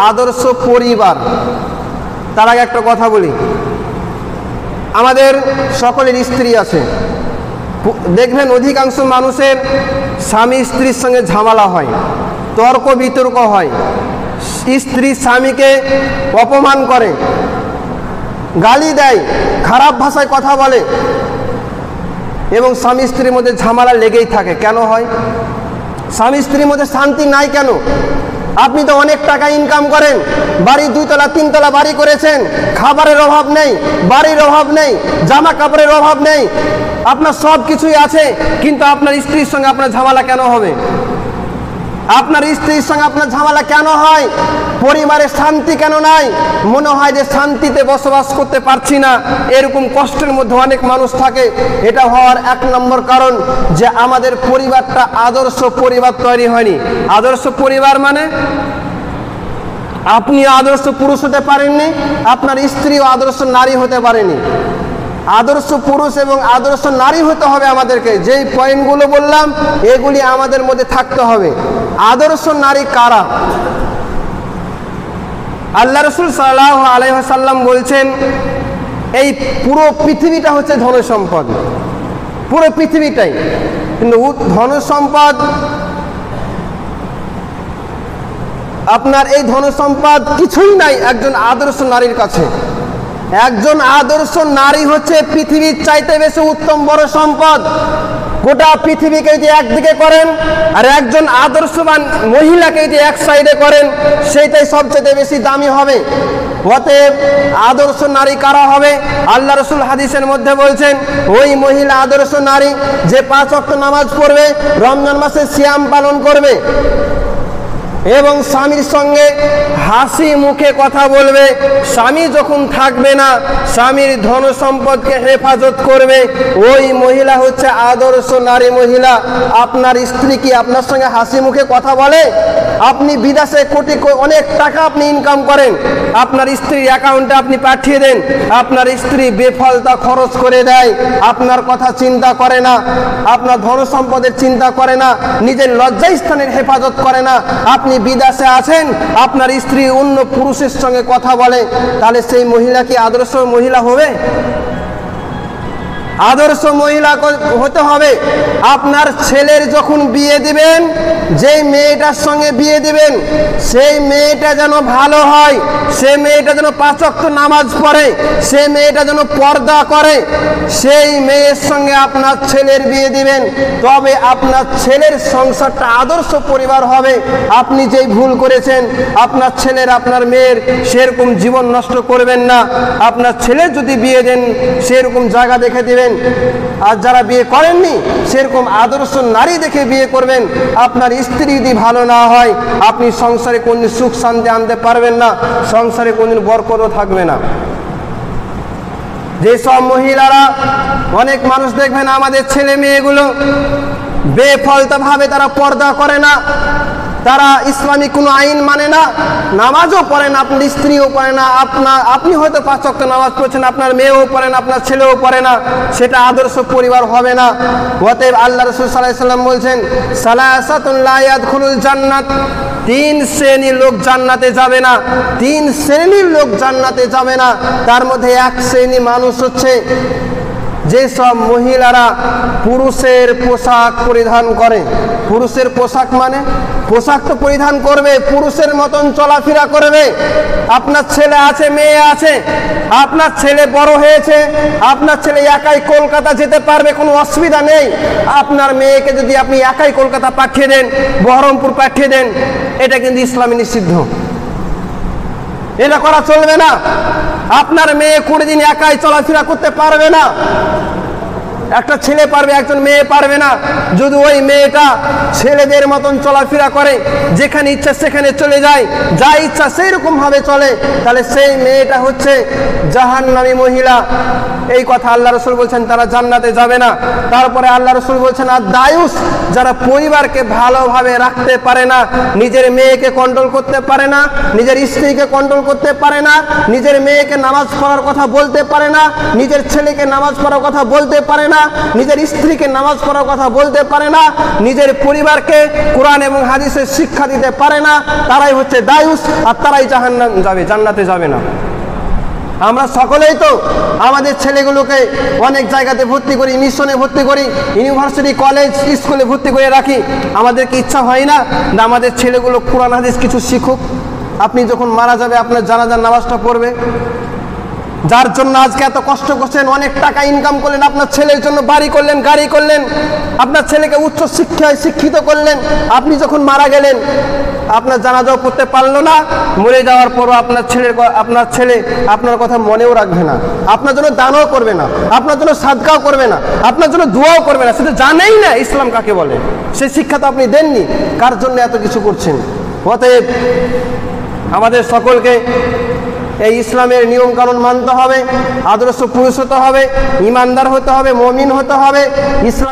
আদর্শ পরিবার। তার আগে একটা কথা বলি, আমাদের সকলের স্ত্রী আছে, দেখবেন অধিকাংশ মানুষের স্বামী স্ত্রীর সঙ্গে ঝামেলা হয়, তর্ক বিতর্ক হয়, স্ত্রী স্বামীকে অপমান করে, গালি দেয়, খারাপ ভাষায় কথা বলে এবং স্বামী স্ত্রীর মধ্যে ঝামেলা লেগেই থাকে। কেন হয়? স্বামী স্ত্রীর মধ্যে শান্তি নাই কেন? আপনি তো অনেক টাকা ইনকাম করেন, বাড়ি 2 তলা 3 তলা বাড়ি করেছেন, খাবারের অভাব নেই, বাড়ির অভাব নেই, জামা কাপড়ের অভাব নেই, আপনার সব কিছুই আছে, কিন্তু আপনার স্ত্রীর সঙ্গে আপনার ঝামেলা কেন হবে? আপনার স্ত্রীর সঙ্গে আপনার ঝামেলা কেন হয়? পরিবারে শান্তি কেন নাই? মনে হয় যে শান্তিতে বসবাস করতে পারছি না, এরকম কষ্টের মধ্যে অনেক মানুষ থাকে। এটা হওয়ার 1 নম্বর কারণ যে আমাদের পরিবারটা আদর্শ পরিবার তৈরি হয়নি। আদর্শ পরিবার মানে আপনি আদর্শ পুরুষ হতে পারেননি, আপনার স্ত্রীও আদর্শ নারী হতে পারেনি। আদর্শ পুরুষ এবং আদর্শ নারী হতে হবে আমাদেরকে। যেই পয়েন্টগুলো বললাম এগুলি আমাদের মধ্যে থাকতে হবে। আদর্শ নারী কারা? আল্লাহ রাসূল সাল্লাল্লাহু আলাইহি ওয়াসাল্লাম বলছেন, এই পুরো পৃথিবীটা হচ্ছে ধন সম্পদ, পুরো পৃথিবীটাই। কিন্তু ধন সম্পদ, আপনার এই ধন সম্পদ কিছুই নাই একজন আদর্শ নারীর কাছে। একজন আদর্শ নারী হচ্ছে পৃথিবীর চাইতে বেশি উত্তম বড় সম্পদ। গোটা পৃথিবীকে যদি একদিকে করেন আর একজন আদর্শবান মহিলাকে যদি এক সাইডে করেন, সেইটাই সবচেয়ে বেশি দামি হবে। অতএব আদর্শ নারী কারা হবে? আল্লাহ রাসূল হাদিসের মধ্যে বলছেন, ওই মহিলা আদর্শ নারী যে 5 ওয়াক্ত নামাজ পড়বে, রমজান মাসে সিয়াম পালন করবে এবং স্বামীর সঙ্গে হাসি মুখে কথা বলবে, স্বামী যখন থাকবে না স্বামীর ধন সম্পদকে হেফাজত করবে, ওই মহিলা হচ্ছে আদর্শ নারী মহিলা। আপনার স্ত্রী কি আপনার সঙ্গে হাসি মুখে কথা বলে? আপনি বিদেশে অনেক টাকা আপনি ইনকাম করেন, আপনার স্ত্রীর অ্যাকাউন্টে আপনি পাঠিয়ে দেন, আপনার স্ত্রী বেফালতা খরচ করে দেয়, আপনার কথা চিন্তা করে না, আপনার ধন সম্পদের চিন্তা করে না, নিজের লজ্জাস্থানের হেফাজত করে না। আপনি বিদেশে আছেন, আপনার স্ত্রী অন্য পুরুষের সঙ্গে কথা বলে, তাহলে সেই মহিলা কি আদর্শ মহিলা হবে? আদর্শ মহিলা হতে হবে। আপনার ছেলের যখন বিয়ে দিবেন, যেই মেয়েটার সঙ্গে বিয়ে দিবেন সেই মেয়েটা যেন ভালো হয়, সেই মেয়েটা যেন 5 ওয়াক্ত নামাজ পড়ে, সেই মেয়েটা যেন পর্দা করে, সেই মেয়ের সঙ্গে আপনার ছেলের বিয়ে দিবেন। তবে আপনার ছেলের সংসারটা আদর্শ পরিবার হবে। আপনি যেই ভুল করেছেন, আপনার ছেলের আপনার মেয়ের সেরকম জীবন নষ্ট করবেন না। আপনার ছেলে যদি বিয়ে দেন সেরকম জায়গা দেখে দিবেন, আর যারা বিয়ে করেননি সেরকম আদর্শ নারী দেখে বিয়ে করবেন। আপনার স্ত্রী যদি ভালো না হয়, আপনি সংসারে কোনদিন সুখ শান্তি আনতে পারবেন না, সংসারে কোনদিন বরকতও থাকবে না। যেসব মহিলারা, অনেক মানুষ দেখবেন আমাদের ছেলে মেয়েগুলো বেফলতা ভাবে তারা পর্দা করে না, তারা ইসলামিক কোনো আইন মানে না, নামাজও পড়ে না, আপনার স্ত্রীও পড়ে না, আপনি হয়তো 5 ওয়াক্ত নামাজ পড়ছেন, আপনার মেয়েও পড়ে না, আপনার ছেলেও পড়ে না, সেটা আদর্শ পরিবার হবে না। অতএব আল্লাহ রাসূল সাল্লাল্লাহু আলাইহি ওয়াসাল্লাম বলছেন, সালাসাতুন লা ইয়াদখুলুল জান্নাত, 3 শ্রেণীর লোক জান্নাতে যাবে না, 3 শ্রেণীর লোক জান্নাতে যাবে না। তার মধ্যে 1 শ্রেণী মানুষ হচ্ছে যেসব মহিলারা পুরুষের পোশাক পরিধান করে। পুরুষের পোশাক মানে পোশাক তো পরিধান করবে, পুরুষের মতন চলাফেরা করবে। আপনার ছেলে আছে, মেয়ে আছে, আপনার ছেলে বড় হয়েছে, আপনার ছেলে একাই কলকাতা যেতে পারবে, কোনো অসুবিধা নেই। আপনার মেয়েকে যদি আপনি একাই কলকাতা পাঠিয়ে দেন, বহরমপুর পাঠিয়ে দেন, এটা কিন্তু ইসলামে নিষিদ্ধ, এটা করা চলবে না। আপনার মেয়ে 20 দিন একাই চলাফেরা করতে পারবে না। একটা ছেলে পারবে, একজন মেয়ে পারবে না। যদি ওই মেয়েটা ছেলেদের মতন চলাফেরা করে, যেখানে ইচ্ছা সেখানে চলে যায়, যা ইচ্ছা সেই রকম ভাবে চলে, তাহলে সেই মেয়েটা হচ্ছে জাহান্নামী মহিলা। এই কথা আল্লাহ রাসূল বলছেন, তারা জান্নাতে যাবে না। তারপরে আল্লাহ রাসূল বলছেন, আর দায়ুস, যারা পরিবারকে ভালোভাবে রাখতে পারে না, নিজের মেয়েকে কন্ট্রোল করতে পারে না, নিজের স্ত্রীকে কন্ট্রোল করতে পারে না, নিজের মেয়েকে নামাজ পড়ার কথা বলতে পারে না, নিজের ছেলেকে নামাজ পড়ার কথা বলতে পারে না, না, নিজের স্ত্রীকে নামাজ পড়ার কথা বলতে পারে না, নিজের পরিবারকে কোরআন এবং হাদিসের শিক্ষা দিতে পারে না, তারাই হচ্ছে দায়ুস, আর তারাই জাহান্নাম যাবে, জান্নাতে যাবে না। আমরা সকলেই তো আমাদের ছেলেগুলোকে অনেক জায়গাতে ভর্তি করি, মিশনে ভর্তি করি, ইউনিভার্সিটি কলেজ স্কুলে ভর্তি করে রাখি। আমাদের কি ইচ্ছা হয় না যে আমাদের ছেলেগুলো কোরআন হাদিস কিছু শিখুক? আপনি যখন মারা যাবে আপনার জানাজার নামাজটা পড়বে। যার জন্য আজকে এত কষ্ট করছেন, অনেক টাকা ইনকাম করলেন, আপনার ছেলের জন্য বাড়ি করলেন, গাড়ি করলেন, আপনার ছেলেকে উচ্চ শিক্ষায় শিক্ষিত করলেন, আপনি যখন মারা গেলেন আপনার জানাজাও পড়তে পারলো না। মরে যাওয়ার পরও আপনার ছেলে আপনার কথা মনেও রাখবে না, আপনার জন্য দানও করবে না, আপনার জন্য সাদকাও করবে না, আপনার জন্য দোয়াও করবে না, সেটা জানেই না ইসলাম কাকে বলে। সেই শিক্ষা তো আপনি দেননি, কার জন্য এত কিছু করছেন? অতএব আমাদের সকলকে এই ইসলামের নিয়ম কানুন মানতে হবে, আদর্শ পুরুষ হতে হবে, ইমানদার হতে হবে, মুমিন হতে হবে। ইসলাম